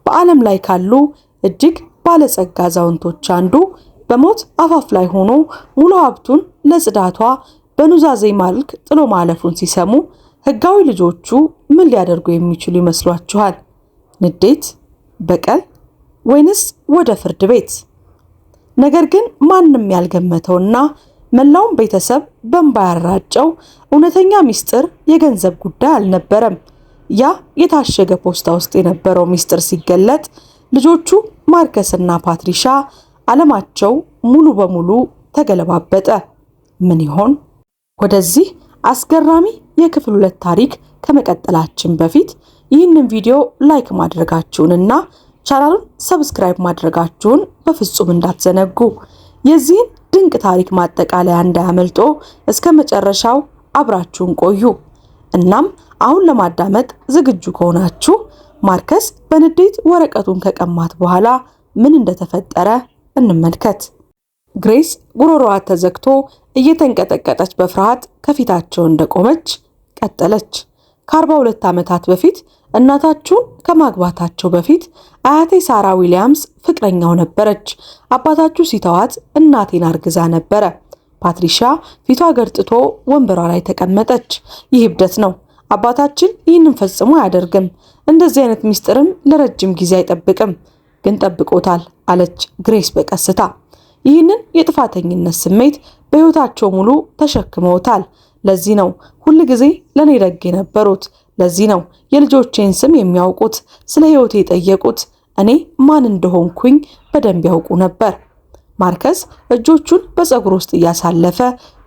በዓለም ላይ ካሉ እጅግ ባለጸጋ አዛውንቶች አንዱ በሞት አፋፍ ላይ ሆኖ ሙሉ ሀብቱን ለጽዳቷ በኑዛዜ መልክ ጥሎ ማለፉን ሲሰሙ ህጋዊ ልጆቹ ምን ሊያደርጉ የሚችሉ ይመስሏችኋል? ንዴት፣ በቀል ወይንስ ወደ ፍርድ ቤት? ነገር ግን ማንም ያልገመተውና መላውን ቤተሰብ በእንባ ያራጨው እውነተኛ ሚስጥር የገንዘብ ጉዳይ አልነበረም። ያ የታሸገ ፖስታ ውስጥ የነበረው ሚስጥር ሲገለጥ ልጆቹ ማርከስና ፓትሪሻ ዓለማቸው ሙሉ በሙሉ ተገለባበጠ። ምን ይሆን? ወደዚህ አስገራሚ የክፍል 2 ታሪክ ከመቀጠላችን በፊት ይህንን ቪዲዮ ላይክ ማድረጋችሁንና ቻናሉን ሰብስክራይብ ማድረጋችሁን በፍጹም እንዳትዘነጉ። የዚህን ድንቅ ታሪክ ማጠቃለያ እንዳያመልጦ እስከ መጨረሻው አብራችሁን ቆዩ። እናም አሁን ለማዳመጥ ዝግጁ ከሆናችሁ ማርከስ በንዴት ወረቀቱን ከቀማት በኋላ ምን እንደተፈጠረ እንመልከት። ግሬስ ጉሮሮዋ ተዘግቶ እየተንቀጠቀጠች በፍርሃት ከፊታቸው እንደቆመች ቀጠለች። ከ42 ዓመታት በፊት እናታችሁን ከማግባታቸው በፊት አያቴ ሳራ ዊሊያምስ ፍቅረኛው ነበረች። አባታችሁ ሲተዋት እናቴን አርግዛ ነበረ። ፓትሪሻ ፊቷ ገርጥቶ ወንበሯ ላይ ተቀመጠች። ይህ እብደት ነው። አባታችን ይህንን ፈጽሞ አያደርግም። እንደዚህ አይነት ሚስጥርም ለረጅም ጊዜ አይጠብቅም። ግን ጠብቆታል አለች ግሬስ በቀስታ። ይህንን የጥፋተኝነት ስሜት በህይወታቸው ሙሉ ተሸክመውታል። ለዚህ ነው ሁል ጊዜ ለኔ ደግ የነበሩት። ለዚህ ነው የልጆቼን ስም የሚያውቁት። ስለ ህይወቴ የጠየቁት። እኔ ማን እንደሆንኩኝ በደንብ ያውቁ ነበር። ማርከስ እጆቹን በፀጉር ውስጥ እያሳለፈ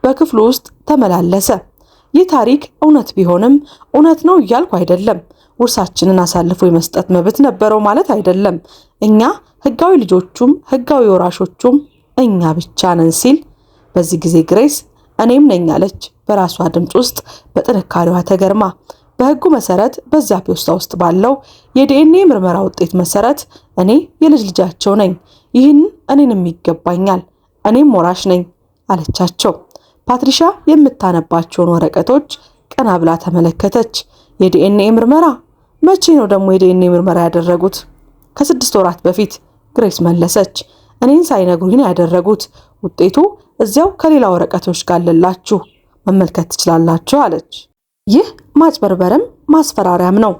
በክፍሉ ውስጥ ተመላለሰ። ይህ ታሪክ እውነት ቢሆንም እውነት ነው እያልኩ አይደለም። ውርሳችንን አሳልፎ የመስጠት መብት ነበረው ማለት አይደለም። እኛ ህጋዊ ልጆቹም ህጋዊ ወራሾቹም እኛ ብቻ ነን ሲል፣ በዚህ ጊዜ ግሬስ እኔም ነኝ አለች በራሷ ድምፅ ውስጥ በጥንካሬዋ ተገርማ። በህጉ መሰረት በዚያ ፖስታ ውስጥ ባለው የዲኤንኤ ምርመራ ውጤት መሰረት እኔ የልጅ ልጃቸው ነኝ። ይህን እኔንም ይገባኛል። እኔም ወራሽ ነኝ አለቻቸው። ፓትሪሻ የምታነባቸውን ወረቀቶች ቀና ብላ ተመለከተች። የዲኤንኤ ምርመራ? መቼ ነው ደግሞ የዲኤንኤ ምርመራ ያደረጉት? ከ6 ወራት በፊት ግሬስ መለሰች። እኔን ሳይነግሩኝ ነው ያደረጉት። ውጤቱ እዚያው ከሌላ ወረቀቶች ጋር አለላችሁ፣ መመልከት ትችላላችሁ አለች። ይህ ማጭበርበርም ማስፈራሪያም ነው።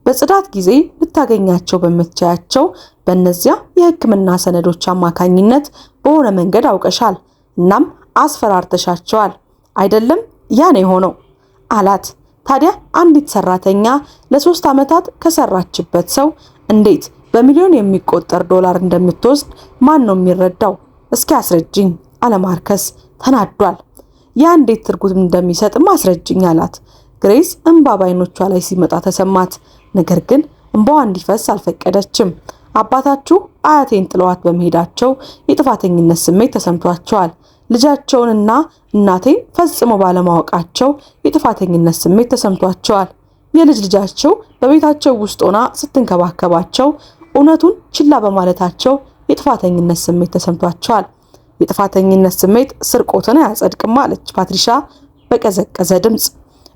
በጽዳት ጊዜ ልታገኛቸው በምትቻያቸው በእነዚያ የሕክምና ሰነዶች አማካኝነት በሆነ መንገድ አውቀሻል። እናም አስፈራርተሻቸዋል አይደለም? ያ ነው የሆነው አላት። ታዲያ አንዲት ሰራተኛ ለ3 ዓመታት ከሰራችበት ሰው እንዴት በሚሊዮን የሚቆጠር ዶላር እንደምትወስድ ማን ነው የሚረዳው? እስኪ አስረጅኝ አለ ማርከስ ተናዷል። ያ እንዴት ትርጉም እንደሚሰጥም አስረጅኝ አላት። ግሬስ እንባ ባይኖቿ ላይ ሲመጣ ተሰማት። ነገር ግን እንባዋ እንዲፈስ አልፈቀደችም። አባታችሁ አያቴን ጥለዋት በመሄዳቸው የጥፋተኝነት ስሜት ተሰምቷቸዋል። ልጃቸውንና እናቴን ፈጽሞ ባለማወቃቸው የጥፋተኝነት ስሜት ተሰምቷቸዋል። የልጅ ልጃቸው በቤታቸው ውስጥ ሆና ስትንከባከባቸው እውነቱን ችላ በማለታቸው የጥፋተኝነት ስሜት ተሰምቷቸዋል። የጥፋተኝነት ስሜት ስርቆትን አያጸድቅም አለች ፓትሪሻ በቀዘቀዘ ድምፅ።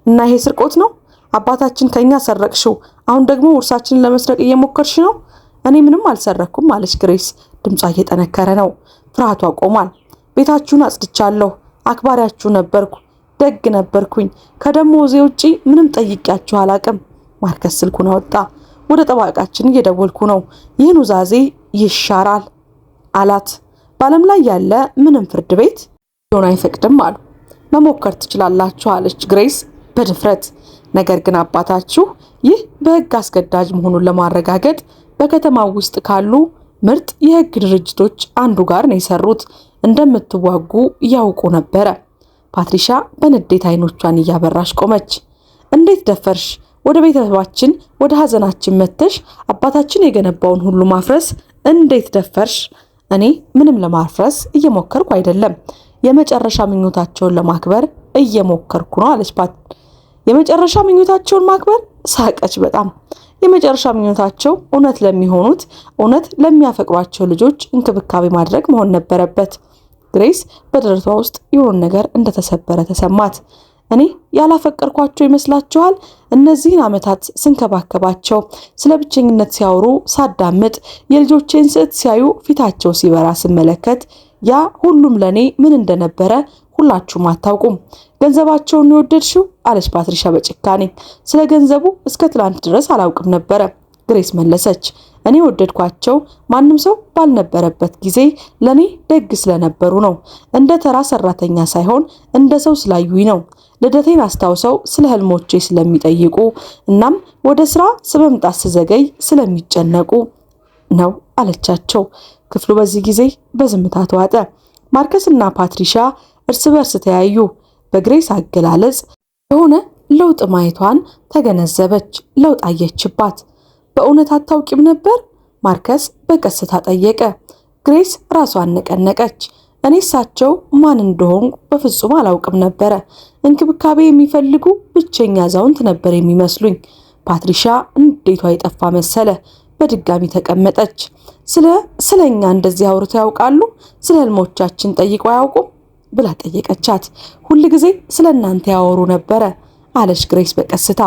እና ይሄ ስርቆት ነው? አባታችን ከኛ ሰረቅሽው፣ አሁን ደግሞ ውርሳችንን ለመስረቅ እየሞከርሽ ነው? እኔ ምንም አልሰረኩም አለች ግሬስ። ድምጿ እየጠነከረ ነው። ፍርሃቷ ቆሟል። ቤታችሁን አጽድቻለሁ። አክባሪያችሁ ነበርኩ። ደግ ነበርኩኝ። ከደሞዜ ውጪ ምንም ጠይቂያችሁ አላቅም። ማርከስ ስልኩን አወጣ። ወደ ጠባቃችን እየደወልኩ ነው። ይህን ውዛዜ ይሻራል አላት። በዓለም ላይ ያለ ምንም ፍርድ ቤት ሊሆን አይፈቅድም አሉ። መሞከር ትችላላችሁ አለች ግሬስ በድፍረት። ነገር ግን አባታችሁ ይህ በህግ አስገዳጅ መሆኑን ለማረጋገጥ በከተማው ውስጥ ካሉ ምርጥ የህግ ድርጅቶች አንዱ ጋር ነው የሰሩት። እንደምትዋጉ ያውቁ ነበረ። ፓትሪሻ በንዴት አይኖቿን እያበራሽ ቆመች። እንዴት ደፈርሽ? ወደ ቤተሰባችን ወደ ሀዘናችን መተሽ አባታችን የገነባውን ሁሉ ማፍረስ እንዴት ደፈርሽ? እኔ ምንም ለማፍረስ እየሞከርኩ አይደለም። የመጨረሻ ምኞታቸውን ለማክበር እየሞከርኩ ነው አለች የመጨረሻ ምኞታቸውን ማክበር? ሳቀች በጣም። የመጨረሻ ምኞታቸው እውነት ለሚሆኑት እውነት ለሚያፈቅሯቸው ልጆች እንክብካቤ ማድረግ መሆን ነበረበት። ግሬስ በደረቷ ውስጥ የሆነ ነገር እንደተሰበረ ተሰማት። እኔ ያላፈቀርኳቸው ይመስላችኋል? እነዚህን ዓመታት ስንከባከባቸው ስለ ብቸኝነት ሲያወሩ ሳዳምጥ የልጆቼን ስዕት ሲያዩ ፊታቸው ሲበራ ስመለከት ያ ሁሉም ለኔ ምን እንደነበረ ሁላችሁም አታውቁም። ገንዘባቸውን የወደድሽው አለች ፓትሪሻ በጭካኔ። ስለ ገንዘቡ እስከ ትላንት ድረስ አላውቅም ነበረ ግሬስ መለሰች። እኔ ወደድኳቸው ማንም ሰው ባልነበረበት ጊዜ ለኔ ደግ ስለነበሩ ነው። እንደ ተራ ሰራተኛ ሳይሆን እንደ ሰው ስላዩኝ ነው። ልደቴን አስታውሰው ስለ ህልሞቼ ስለሚጠይቁ እናም ወደ ስራ ስመምጣት ስዘገይ ስለሚጨነቁ ነው አለቻቸው። ክፍሉ በዚህ ጊዜ በዝምታ ተዋጠ። ማርከስና ፓትሪሻ እርስ በርስ ተያዩ። በግሬስ አገላለጽ የሆነ ለውጥ ማየቷን ተገነዘበች። ለውጥ አየችባት። በእውነት አታውቂም ነበር? ማርከስ በቀስታ ጠየቀ። ግሬስ ራሷን ነቀነቀች። እኔ እሳቸው ማን እንደሆኑ በፍጹም አላውቅም ነበረ። እንክብካቤ የሚፈልጉ ብቸኛ አዛውንት ነበር የሚመስሉኝ። ፓትሪሻ እንዴቷ የጠፋ መሰለ። በድጋሚ ተቀመጠች። ስለኛ እንደዚህ አውርተው ያውቃሉ? ስለ ህልሞቻችን ጠይቀው አያውቁም? ብላ ጠየቀቻት። ሁል ጊዜ ስለናንተ ያወሩ ነበረ አለች ግሬስ በቀስታ።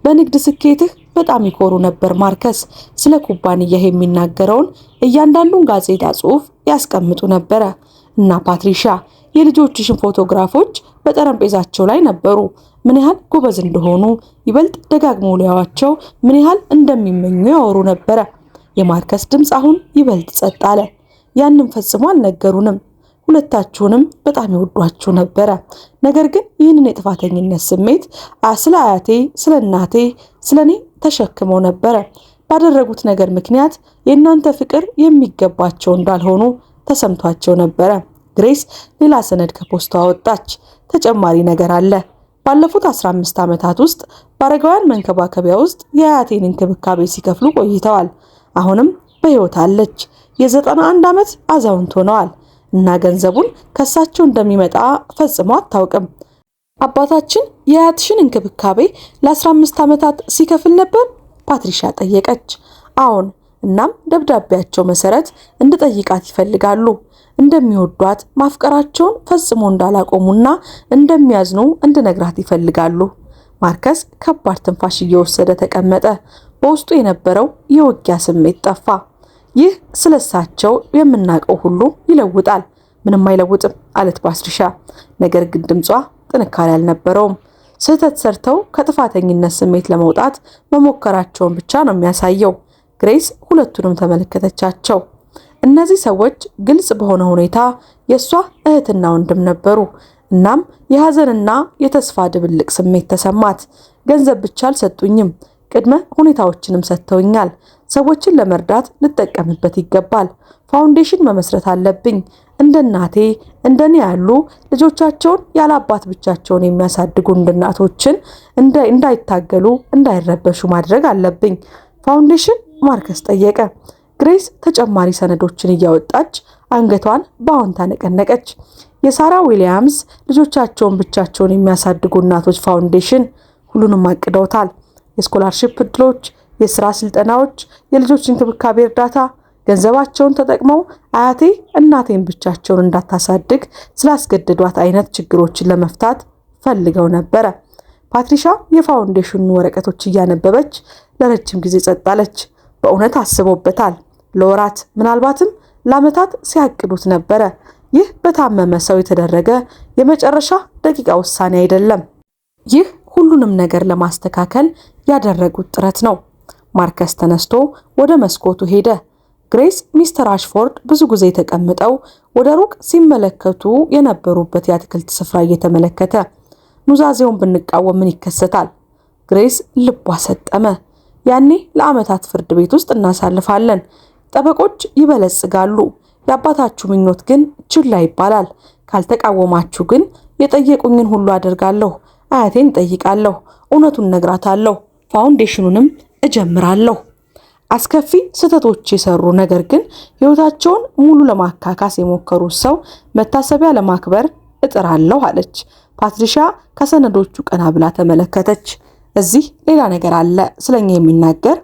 በንግድ ስኬትህ በጣም ይኮሩ ነበር ማርከስ። ስለ ኩባንያህ የሚናገረውን እያንዳንዱን ጋዜጣ ጽሑፍ ያስቀምጡ ነበረ። እና ፓትሪሻ የልጆችሽን ፎቶግራፎች በጠረጴዛቸው ላይ ነበሩ። ምን ያህል ጎበዝ እንደሆኑ ይበልጥ ደጋግሞ ሊያዋቸው ምን ያህል እንደሚመኙ ያወሩ ነበረ። የማርከስ ድምፅ አሁን ይበልጥ ጸጥ አለ። ያንን ፈጽሞ አልነገሩንም። ሁለታችሁንም በጣም ይወዷችሁ ነበረ። ነገር ግን ይህንን የጥፋተኝነት ስሜት ስለ አያቴ፣ ስለ እናቴ፣ ስለኔ ተሸክመው ነበረ። ባደረጉት ነገር ምክንያት የእናንተ ፍቅር የሚገባቸው እንዳልሆኑ ተሰምቷቸው ነበረ። ግሬስ ሌላ ሰነድ ከፖስታ አወጣች። ተጨማሪ ነገር አለ። ባለፉት 15 ዓመታት ውስጥ በአረጋውያን መንከባከቢያ ውስጥ የአያቴን እንክብካቤ ሲከፍሉ ቆይተዋል። አሁንም በሕይወት አለች። የ91 ዓመት አዛውንት ሆነዋል እና ገንዘቡን ከሳቸው እንደሚመጣ ፈጽሞ አታውቅም። አባታችን የአያትሽን እንክብካቤ ለ15 ዓመታት ሲከፍል ነበር? ፓትሪሻ ጠየቀች። አዎን። እናም ደብዳቤያቸው መሰረት እንድጠይቃት ይፈልጋሉ። እንደሚወዷት ማፍቀራቸውን ፈጽሞ እንዳላቆሙና እንደሚያዝኑ እንድነግራት ይፈልጋሉ። ማርከስ ከባድ ትንፋሽ እየወሰደ ተቀመጠ። በውስጡ የነበረው የውጊያ ስሜት ጠፋ። ይህ ስለሳቸው የምናውቀው ሁሉ ይለውጣል። ምንም አይለውጥም አለት ፓትሪሻ። ነገር ግን ድምጿ ጥንካሬ አልነበረውም። ስህተት ሰርተው ከጥፋተኝነት ስሜት ለመውጣት መሞከራቸውን ብቻ ነው የሚያሳየው። ግሬስ ሁለቱንም ተመለከተቻቸው። እነዚህ ሰዎች ግልጽ በሆነ ሁኔታ የሷ እህትና ወንድም ነበሩ። እናም የሐዘንና የተስፋ ድብልቅ ስሜት ተሰማት። ገንዘብ ብቻ አልሰጡኝም፣ ቅድመ ሁኔታዎችንም ሰጥተውኛል። ሰዎችን ለመርዳት ልጠቀምበት ይገባል። ፋውንዴሽን መመስረት አለብኝ። እንደ እናቴ እንደኔ ያሉ ልጆቻቸውን ያለ አባት ብቻቸውን የሚያሳድጉ እናቶችን እንዳይታገሉ እንዳይረበሹ ማድረግ አለብኝ። ፋውንዴሽን? ማርከስ ጠየቀ። ግሬስ ተጨማሪ ሰነዶችን እያወጣች አንገቷን በአዎንታ ነቀነቀች። የሳራ ዊሊያምስ ልጆቻቸውን ብቻቸውን የሚያሳድጉ እናቶች ፋውንዴሽን ሁሉንም አቅደውታል። የስኮላርሺፕ እድሎች፣ የስራ ስልጠናዎች፣ የልጆች እንክብካቤ እርዳታ። ገንዘባቸውን ተጠቅመው አያቴ እናቴን ብቻቸውን እንዳታሳድግ ስላስገደዷት አይነት ችግሮችን ለመፍታት ፈልገው ነበረ። ፓትሪሻ የፋውንዴሽኑ ወረቀቶች እያነበበች ለረጅም ጊዜ ጸጥ አለች። በእውነት አስቦበታል። ለወራት ምናልባትም ለዓመታት ሲያቅዱት ነበረ። ይህ በታመመ ሰው የተደረገ የመጨረሻ ደቂቃ ውሳኔ አይደለም። ይህ ሁሉንም ነገር ለማስተካከል ያደረጉት ጥረት ነው። ማርከስ ተነስቶ ወደ መስኮቱ ሄደ። ግሬስ ሚስተር አሽፎርድ ብዙ ጊዜ ተቀምጠው ወደ ሩቅ ሲመለከቱ የነበሩበት የአትክልት ስፍራ እየተመለከተ ኑዛዜውን ብንቃወም ምን ይከሰታል? ግሬስ ልቧ ሰጠመ። ያኔ ለዓመታት ፍርድ ቤት ውስጥ እናሳልፋለን። ጠበቆች ይበለጽጋሉ። የአባታችሁ ምኞት ግን ችላ ይባላል። ካልተቃወማችሁ ግን የጠየቁኝን ሁሉ አደርጋለሁ። አያቴን እጠይቃለሁ። እውነቱን ነግራታለሁ። ፋውንዴሽኑንም እጀምራለሁ። አስከፊ ስህተቶች የሰሩ ነገር ግን ሕይወታቸውን ሙሉ ለማካካስ የሞከሩ ሰው መታሰቢያ ለማክበር እጥራለሁ አለች። ፓትሪሻ ከሰነዶቹ ቀና ብላ ተመለከተች። እዚህ ሌላ ነገር አለ ስለኛ የሚናገር።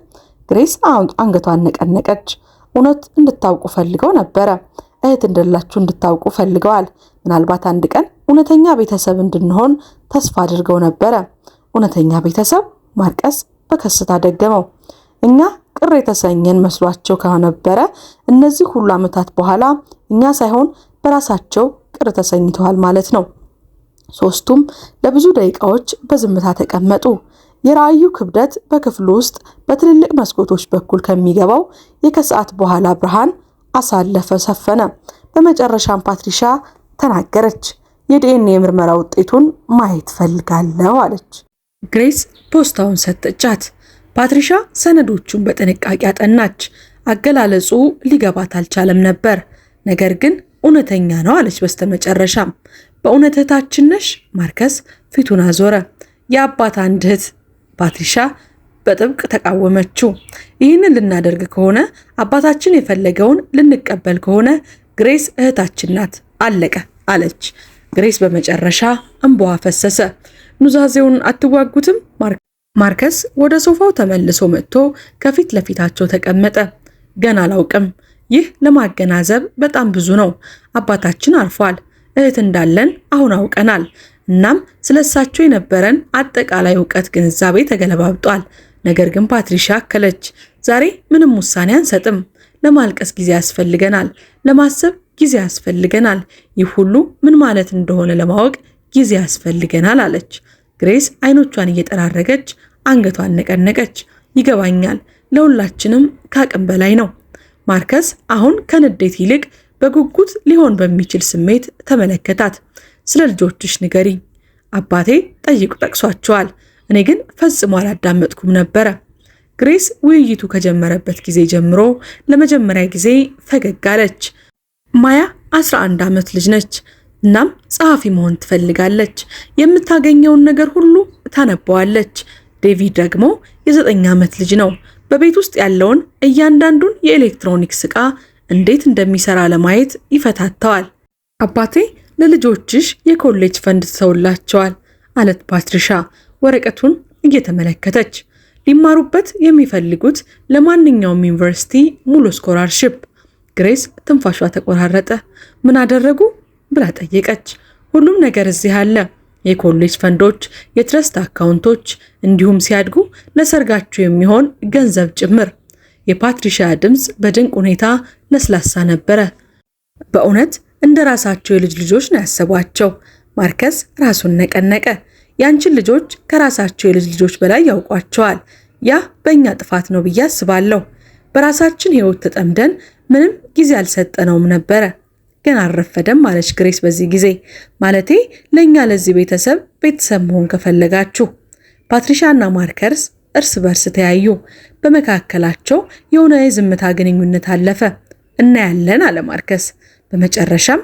ግሬስ አንገቷን ነቀነቀች። እውነት እንድታውቁ ፈልገው ነበረ። እህት እንደላችሁ እንድታውቁ ፈልገዋል። ምናልባት አንድ ቀን እውነተኛ ቤተሰብ እንድንሆን ተስፋ አድርገው ነበረ። እውነተኛ ቤተሰብ? ማርከስ በከስታ ደገመው። እኛ ቅር የተሰኘን መስሏቸው ከነበረ እነዚህ ሁሉ ዓመታት በኋላ እኛ ሳይሆን በራሳቸው ቅር ተሰኝተዋል ማለት ነው። ሶስቱም ለብዙ ደቂቃዎች በዝምታ ተቀመጡ። የራእዩ ክብደት በክፍሉ ውስጥ በትልልቅ መስኮቶች በኩል ከሚገባው የከሰዓት በኋላ ብርሃን አሳለፈ ሰፈነ። በመጨረሻም ፓትሪሻ ተናገረች። የዲኤንኤ ምርመራ ውጤቱን ማየት ፈልጋለሁ አለች። ግሬስ ፖስታውን ሰጠቻት። ፓትሪሻ ሰነዶቹን በጥንቃቄ አጠናች። አገላለጹ ሊገባት አልቻለም ነበር፣ ነገር ግን እውነተኛ ነው አለች በስተመጨረሻም። በእውነት እህታችን ነሽ? ማርከስ ፊቱን አዞረ። የአባት አንድ እህት። ፓትሪሻ በጥብቅ ተቃወመችው። ይህንን ልናደርግ ከሆነ አባታችን የፈለገውን ልንቀበል ከሆነ ግሬስ እህታችን ናት፣ አለቀ አለች። ግሬስ በመጨረሻ እንባዋ ፈሰሰ። ኑዛዜውን አትዋጉትም? ማርከስ ወደ ሶፋው ተመልሶ መጥቶ ከፊት ለፊታቸው ተቀመጠ። ገና አላውቅም። ይህ ለማገናዘብ በጣም ብዙ ነው። አባታችን አርፏል። እህት እንዳለን አሁን አውቀናል። እናም ስለሳቸው የነበረን አጠቃላይ ዕውቀት ግንዛቤ ተገለባብጧል። ነገር ግን ፓትሪሻ አከለች፣ ዛሬ ምንም ውሳኔ አንሰጥም። ለማልቀስ ጊዜ ያስፈልገናል። ለማሰብ ጊዜ ያስፈልገናል። ይህ ሁሉ ምን ማለት እንደሆነ ለማወቅ ጊዜ ያስፈልገናል አለች። ግሬስ አይኖቿን እየጠራረገች አንገቷን ነቀነቀች። ይገባኛል፣ ለሁላችንም ከአቅም በላይ ነው። ማርከስ አሁን ከንዴት ይልቅ በጉጉት ሊሆን በሚችል ስሜት ተመለከታት። ስለ ልጆችሽ ንገሪ። አባቴ ጠይቁ ጠቅሷቸዋል፣ እኔ ግን ፈጽሞ አላዳመጥኩም ነበረ። ግሬስ ውይይቱ ከጀመረበት ጊዜ ጀምሮ ለመጀመሪያ ጊዜ ፈገግ አለች። ማያ 11 ዓመት ልጅ ነች። እናም ጸሐፊ መሆን ትፈልጋለች። የምታገኘውን ነገር ሁሉ ታነበዋለች። ዴቪድ ደግሞ የ9 ዓመት ልጅ ነው። በቤት ውስጥ ያለውን እያንዳንዱን የኤሌክትሮኒክስ ዕቃ እንዴት እንደሚሰራ ለማየት ይፈታተዋል። አባቴ ለልጆችሽ የኮሌጅ ፈንድ ትተውላቸዋል አለት ፓትሪሻ ወረቀቱን እየተመለከተች። ሊማሩበት የሚፈልጉት ለማንኛውም ዩኒቨርሲቲ ሙሉ ስኮላርሺፕ። ግሬስ ትንፋሿ ተቆራረጠ። ምን አደረጉ ብላ ጠየቀች። ሁሉም ነገር እዚህ አለ፣ የኮሌጅ ፈንዶች፣ የትረስት አካውንቶች፣ እንዲሁም ሲያድጉ ለሰርጋቸው የሚሆን ገንዘብ ጭምር። የፓትሪሻ ድምፅ በድንቅ ሁኔታ ለስላሳ ነበረ። በእውነት እንደ ራሳቸው የልጅ ልጆች ነው ያሰቧቸው። ማርከስ ራሱን ነቀነቀ። ያንቺን ልጆች ከራሳቸው የልጅ ልጆች በላይ ያውቋቸዋል። ያ በእኛ ጥፋት ነው ብዬ አስባለሁ። በራሳችን ሕይወት ተጠምደን ምንም ጊዜ አልሰጠነውም ነበረ። ግን አልረፈደም አለች ግሬስ በዚህ ጊዜ። ማለቴ ለእኛ ለዚህ ቤተሰብ መሆን ከፈለጋችሁ። ፓትሪሻና ማርከስ እርስ በርስ ተያዩ። በመካከላቸው የሆነ የዝምታ ግንኙነት አለፈ። እናያለን አለ ማርከስ። በመጨረሻም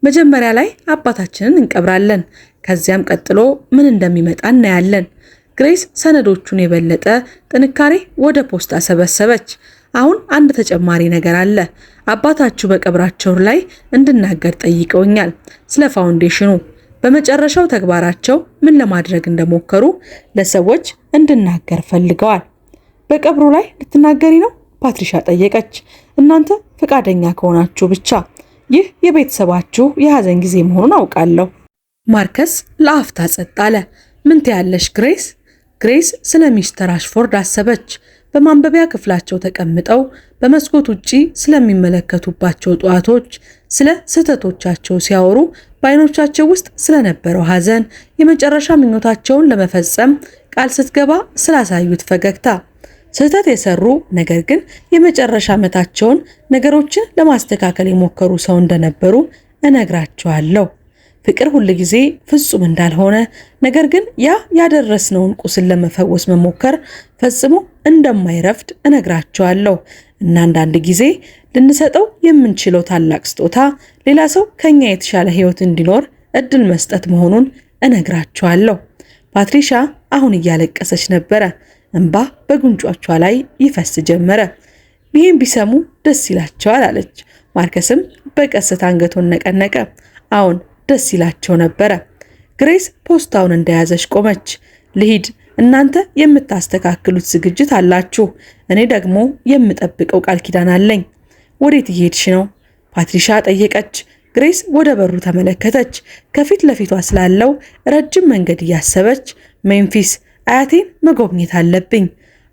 መጀመሪያ ላይ አባታችንን እንቀብራለን፣ ከዚያም ቀጥሎ ምን እንደሚመጣ እናያለን። ግሬስ ሰነዶቹን የበለጠ ጥንካሬ ወደ ፖስታ ሰበሰበች። አሁን አንድ ተጨማሪ ነገር አለ። አባታችሁ በቀብራቸው ላይ እንድናገር ጠይቀውኛል፣ ስለ ፋውንዴሽኑ። በመጨረሻው ተግባራቸው ምን ለማድረግ እንደሞከሩ ለሰዎች እንድናገር ፈልገዋል። በቀብሩ ላይ ልትናገሪ ነው? ፓትሪሻ ጠየቀች። እናንተ ፈቃደኛ ከሆናችሁ ብቻ። ይህ የቤተሰባችሁ የሐዘን ጊዜ መሆኑን አውቃለሁ። ማርከስ ለአፍታ ጸጥ አለ። ምን ትያለሽ ግሬስ? ግሬስ ስለ ሚስተር አሽፎርድ አሰበች። በማንበቢያ ክፍላቸው ተቀምጠው በመስኮት ውጪ ስለሚመለከቱባቸው ጠዋቶች፣ ስለ ስህተቶቻቸው ሲያወሩ በአይኖቻቸው ውስጥ ስለነበረው ሐዘን፣ የመጨረሻ ምኞታቸውን ለመፈጸም ቃል ስትገባ ስላሳዩት ፈገግታ፣ ስህተት የሰሩ ነገር ግን የመጨረሻ ዓመታቸውን ነገሮችን ለማስተካከል የሞከሩ ሰው እንደነበሩ እነግራቸዋለሁ። ፍቅር ሁል ጊዜ ፍጹም እንዳልሆነ፣ ነገር ግን ያ ያደረስነውን ቁስል ለመፈወስ መሞከር ፈጽሞ እንደማይረፍድ እነግራቸዋለሁ። እና አንዳንድ ጊዜ ልንሰጠው የምንችለው ታላቅ ስጦታ ሌላ ሰው ከኛ የተሻለ ሕይወት እንዲኖር እድል መስጠት መሆኑን እነግራቸዋለሁ። ፓትሪሻ አሁን እያለቀሰች ነበረ። እንባ በጉንጮቿ ላይ ይፈስ ጀመረ። ይህን ቢሰሙ ደስ ይላቸዋል አለች። ማርከስም በቀስታ አንገቱን ነቀነቀ። አሁን ደስ ይላቸው ነበረ። ግሬስ ፖስታውን እንደያዘች ቆመች። ልሂድ፣ እናንተ የምታስተካክሉት ዝግጅት አላችሁ፣ እኔ ደግሞ የምጠብቀው ቃል ኪዳን አለኝ። ወዴት እየሄድሽ ነው? ፓትሪሻ ጠየቀች። ግሬስ ወደ በሩ ተመለከተች። ከፊት ለፊቷ ስላለው ረጅም መንገድ እያሰበች ሜምፊስ፣ አያቴን መጎብኘት አለብኝ።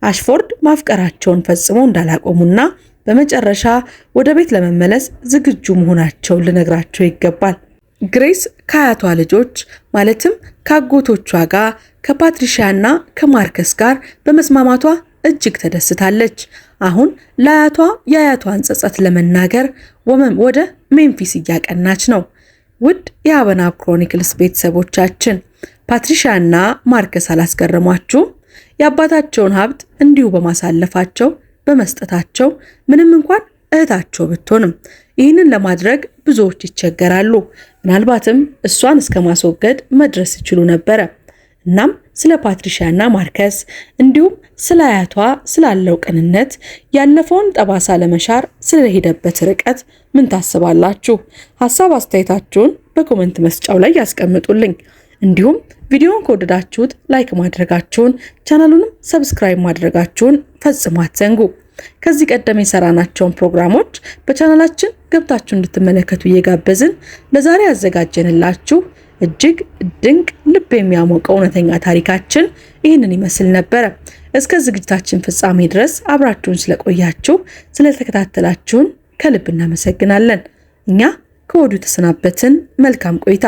አሽፎርድ ማፍቀራቸውን ፈጽሞ እንዳላቆሙና በመጨረሻ ወደ ቤት ለመመለስ ዝግጁ መሆናቸውን ልነግራቸው ይገባል። ግሬስ ከአያቷ ልጆች ማለትም ከአጎቶቿ ጋር ከፓትሪሺያና ከማርከስ ጋር በመስማማቷ እጅግ ተደስታለች። አሁን ለአያቷ የአያቷን ጸጸት ለመናገር ወደ ሜምፊስ እያቀናች ነው። ውድ የአበናብ ክሮኒክልስ ቤተሰቦቻችን ፓትሪሺያና ማርከስ አላስገረሟችሁም? የአባታቸውን ሀብት እንዲሁ በማሳለፋቸው በመስጠታቸው ምንም እንኳን እህታቸው ብትሆንም ይህንን ለማድረግ ብዙዎች ይቸገራሉ። ምናልባትም እሷን እስከ ማስወገድ መድረስ ይችሉ ነበረ። እናም ስለ ፓትሪሺያና ማርከስ እንዲሁም ስለ አያቷ ስላለው ቅንነት ያለፈውን ጠባሳ ለመሻር ስለሄደበት ርቀት ምን ታስባላችሁ? ሀሳብ አስተያየታችሁን በኮሜንት መስጫው ላይ ያስቀምጡልኝ። እንዲሁም ቪዲዮውን ከወደዳችሁት ላይክ ማድረጋችሁን ቻናሉንም ሰብስክራይብ ማድረጋችሁን ፈጽሞ አትዘንጉ። ከዚህ ቀደም የሰራናቸውን ፕሮግራሞች በቻናላችን ገብታችሁ እንድትመለከቱ እየጋበዝን ለዛሬ ያዘጋጀንላችሁ እጅግ ድንቅ ልብ የሚያሞቀው እውነተኛ ታሪካችን ይህንን ይመስል ነበር። እስከ ዝግጅታችን ፍጻሜ ድረስ አብራችሁን ስለቆያችሁ ስለተከታተላችሁን ከልብ እናመሰግናለን። እኛ ከወዲሁ ተሰናበትን። መልካም ቆይታ